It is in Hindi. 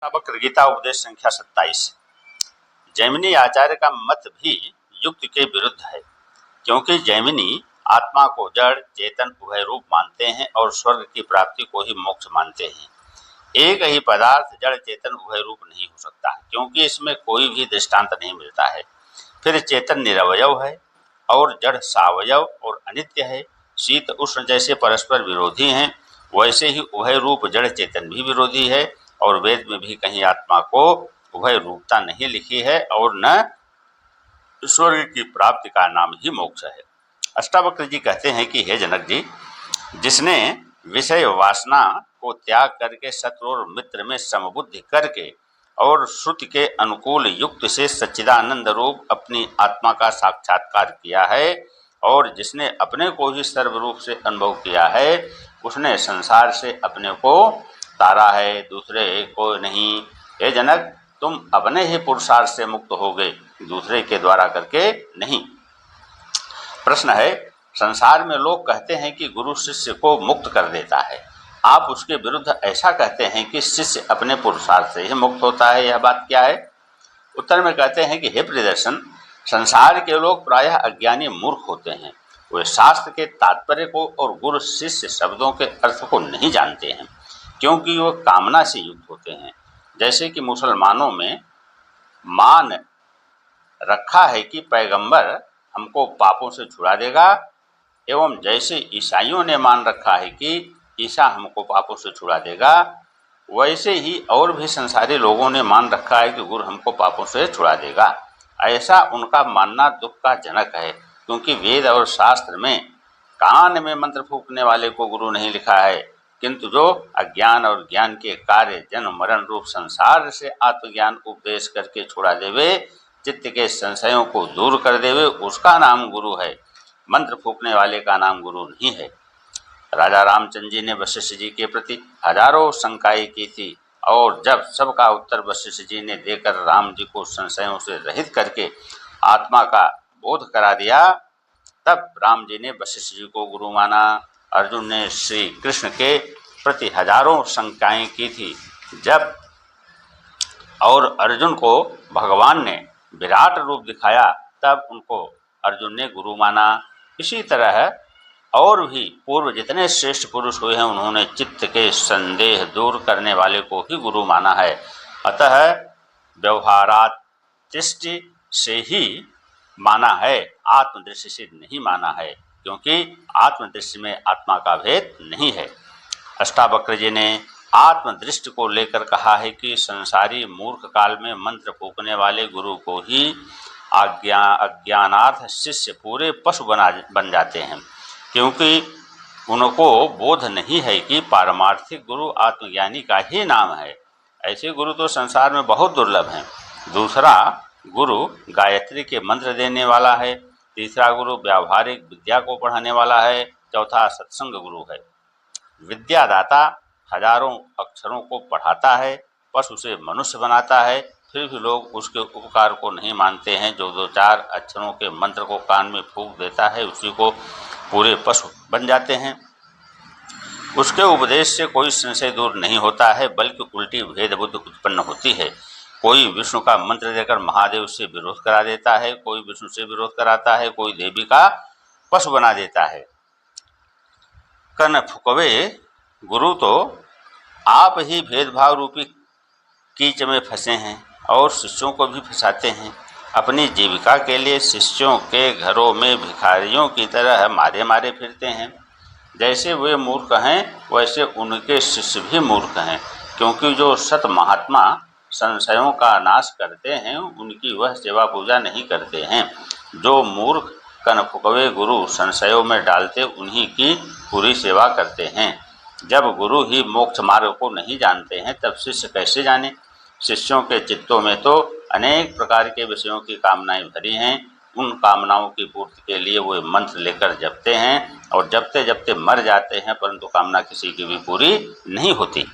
वक्र गीता उपदेश संख्या 27। जैमिनी आचार्य का मत भी युक्ति के विरुद्ध है, क्योंकि जैमिनी आत्मा को जड़ चेतन उभय रूप मानते हैं और स्वर्ग की प्राप्ति को ही मोक्ष मानते हैं। एक ही पदार्थ जड़ चेतन उभय रूप नहीं हो सकता, क्योंकि इसमें कोई भी दृष्टांत नहीं मिलता है। फिर चेतन निरवयव है और जड़ सावयव और अनित्य है। शीत उष्ण जैसे परस्पर विरोधी हैं, वैसे ही उभय रूप जड़ चेतन भी विरोधी है। और वेद में भी कहीं आत्मा को उभय रूपता नहीं लिखी है और न स्वर्ग की प्राप्ति का नाम ही मोक्ष है। अष्टावक्र जी कहते हैं कि हे जनक जी, जिसने विषय वासना को त्याग करके शत्रु और मित्र में समबुद्धि करके और श्रुति के अनुकूल युक्त से सच्चिदानंद रूप अपनी आत्मा का साक्षात्कार किया है और जिसने अपने को ही सर्वरूप से अनुभव किया है, उसने संसार से अपने को तारा है, दूसरे को नहीं। हे जनक, तुम अपने ही पुरुषार्थ से मुक्त हो गए, दूसरे के द्वारा करके नहीं। प्रश्न है, संसार में लोग कहते हैं कि गुरु शिष्य को मुक्त कर देता है, आप उसके विरुद्ध ऐसा कहते हैं कि शिष्य अपने पुरुषार्थ से ही मुक्त होता है, यह बात क्या है? उत्तर में कहते हैं कि हे प्रियदर्शन, संसार के लोग प्रायः अज्ञानी मूर्ख होते हैं। वे शास्त्र के तात्पर्य को और गुरु शिष्य शब्दों के अर्थ को नहीं जानते हैं, क्योंकि वो कामना से युक्त होते हैं। जैसे कि मुसलमानों में मान रखा है कि पैगंबर हमको पापों से छुड़ा देगा, एवं जैसे ईसाइयों ने मान रखा है कि ईसा हमको पापों से छुड़ा देगा, वैसे ही और भी संसारी लोगों ने मान रखा है कि गुरु हमको पापों से छुड़ा देगा। ऐसा उनका मानना दुख का जनक है, क्योंकि वेद और शास्त्र में कान में मंत्र फूंकने वाले को गुरु नहीं लिखा है, किंतु जो अज्ञान और ज्ञान के कार्य जन्म मरण रूप संसार से आत्मज्ञान उपदेश करके छुड़ा देवे, चित्त के संशयों को दूर कर देवे, उसका नाम गुरु है। मंत्र फूंकने वाले का नाम गुरु नहीं है। राजा रामचंद्र जी ने वशिष्ठ जी के प्रति हजारों शंकाएं की थी, और जब सबका उत्तर वशिष्ठ जी ने देकर राम जी को संशयों से रहित करके आत्मा का बोध करा दिया, तब राम जी ने वशिष्ठ जी को गुरु माना। अर्जुन ने श्री कृष्ण के प्रति हजारों शंकाएं की थी, जब और अर्जुन को भगवान ने विराट रूप दिखाया, तब उनको अर्जुन ने गुरु माना। इसी तरह और भी पूर्व जितने श्रेष्ठ पुरुष हुए हैं, उन्होंने चित्त के संदेह दूर करने वाले को ही गुरु माना है। अतः व्यवहारात दृष्टि से ही माना है, आत्मदृष्टि से नहीं माना है, क्योंकि आत्मदृष्टि में आत्मा का भेद नहीं है। अष्टावक्र जी ने आत्मदृष्टि को लेकर कहा है कि संसारी मूर्ख काल में मंत्र फूंकने वाले गुरु को ही अज्ञानार्थ शिष्य पूरे पशु बन जाते हैं, क्योंकि उनको बोध नहीं है कि पारमार्थिक गुरु आत्मज्ञानी का ही नाम है। ऐसे गुरु तो संसार में बहुत दुर्लभ हैं। दूसरा गुरु गायत्री के मंत्र देने वाला है, तीसरा गुरु व्यावहारिक विद्या को पढ़ाने वाला है, चौथा सत्संग गुरु है। विद्यादाता हजारों अक्षरों को पढ़ाता है, पशु से मनुष्य बनाता है, फिर भी लोग उसके उपकार को नहीं मानते हैं। जो दो चार अक्षरों के मंत्र को कान में फूंक देता है, उसी को पूरे पशु बन जाते हैं। उसके उपदेश से कोई संशय दूर नहीं होता है, बल्कि उल्टी भेद बुद्धि उत्पन्न होती है। कोई विष्णु का मंत्र देकर महादेव से विरोध करा देता है, कोई विष्णु से विरोध कराता है, कोई देवी का पशु बना देता है। कन फुकवे गुरु तो आप ही भेदभाव रूपी कीच में फंसे हैं और शिष्यों को भी फंसाते हैं। अपनी जीविका के लिए शिष्यों के घरों में भिखारियों की तरह मारे मारे फिरते हैं। जैसे वे मूर्ख हैं, वैसे उनके शिष्य भी मूर्ख हैं, क्योंकि जो सत महात्मा संशयों का नाश करते हैं, उनकी वह सेवा पूजा नहीं करते हैं। जो मूर्ख कनफुकवे गुरु संशयों में डालते, उन्हीं की पूरी सेवा करते हैं। जब गुरु ही मोक्ष मार्ग को नहीं जानते हैं, तब शिष्य कैसे जाने? शिष्यों के चित्तों में तो अनेक प्रकार के विषयों की कामनाएं भरी हैं। उन कामनाओं की पूर्ति के लिए वे मंत्र लेकर जपते हैं और जपते जपते मर जाते हैं, परंतु कामना किसी की भी पूरी नहीं होती।